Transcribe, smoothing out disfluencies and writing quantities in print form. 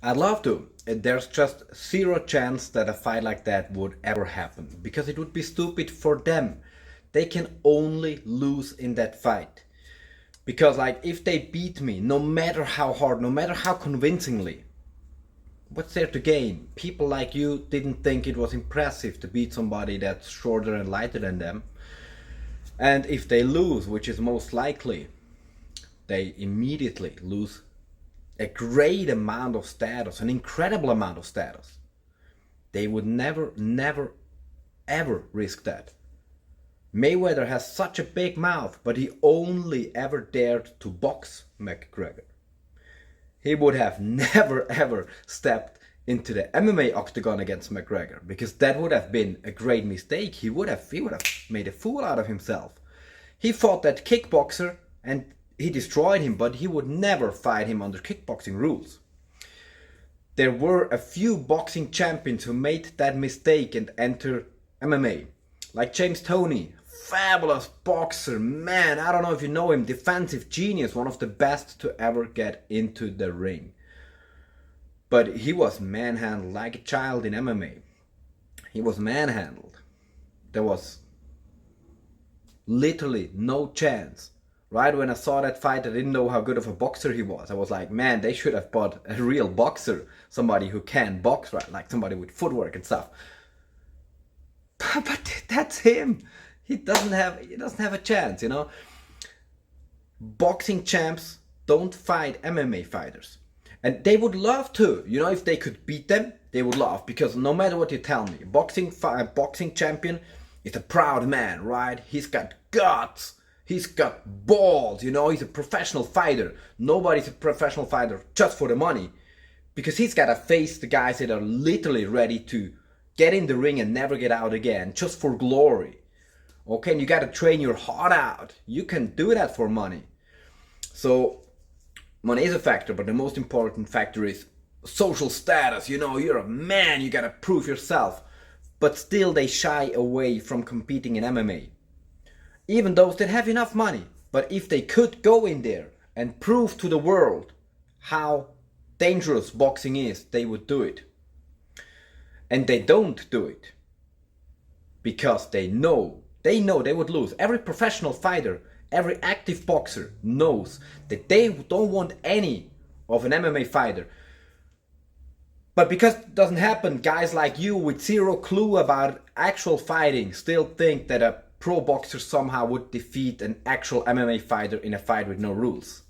I'd love to. There's just zero chance that a fight like that would ever happen because it would be stupid for them. They can only lose in that fight. Because like if they beat me, no matter how hard, no matter how convincingly, what's there to gain? People like you didn't think it was impressive to beat somebody that's shorter and lighter than them. And if they lose, which is most likely, they immediately lose a great amount of status, an incredible amount of status. They would never, ever risk that. Mayweather has such a big mouth, but he only ever dared to box McGregor. He would have never ever stepped into the MMA octagon against McGregor because that would have been a great mistake. He would have made a fool out of himself. He fought that kickboxer and he destroyed him, but he would never fight him under kickboxing rules. There were a few boxing champions who made that mistake and entered MMA. Like James Toney, fabulous boxer, man, I don't know if you know him, defensive genius, one of the best to ever get into the ring. But he was manhandled like a child in MMA. He was manhandled. There was literally no chance. Right when I saw that fight, I didn't know how good of a boxer he was. I was like, man, they should have bought a real boxer. Somebody who can box, right? Like somebody with footwork and stuff. But that's him. He doesn't have a chance, you know. Boxing champs don't fight MMA fighters. And they would love to, you know, if they could beat them, they would love. Because no matter what you tell me, boxing champion is a proud man, right? He's got guts. He's got balls, you know, he's a professional fighter. Nobody's a professional fighter just for the money. Because he's got to face the guys that are literally ready to get in the ring and never get out again, just for glory. Okay, and you got to train your heart out. You can do that for money. So, money is a factor, but the most important factor is social status. You know, you're a man, you got to prove yourself. But still they shy away from competing in MMA. Even those that have enough money. But if they could go in there and prove to the world how dangerous boxing is, they would do it. And they don't do it. Because they know they would lose. Every professional fighter, every active boxer knows that they don't want any of an MMA fighter. But because it doesn't happen, guys like you with zero clue about actual fighting still think that a pro boxer somehow would defeat an actual MMA fighter in a fight with no rules.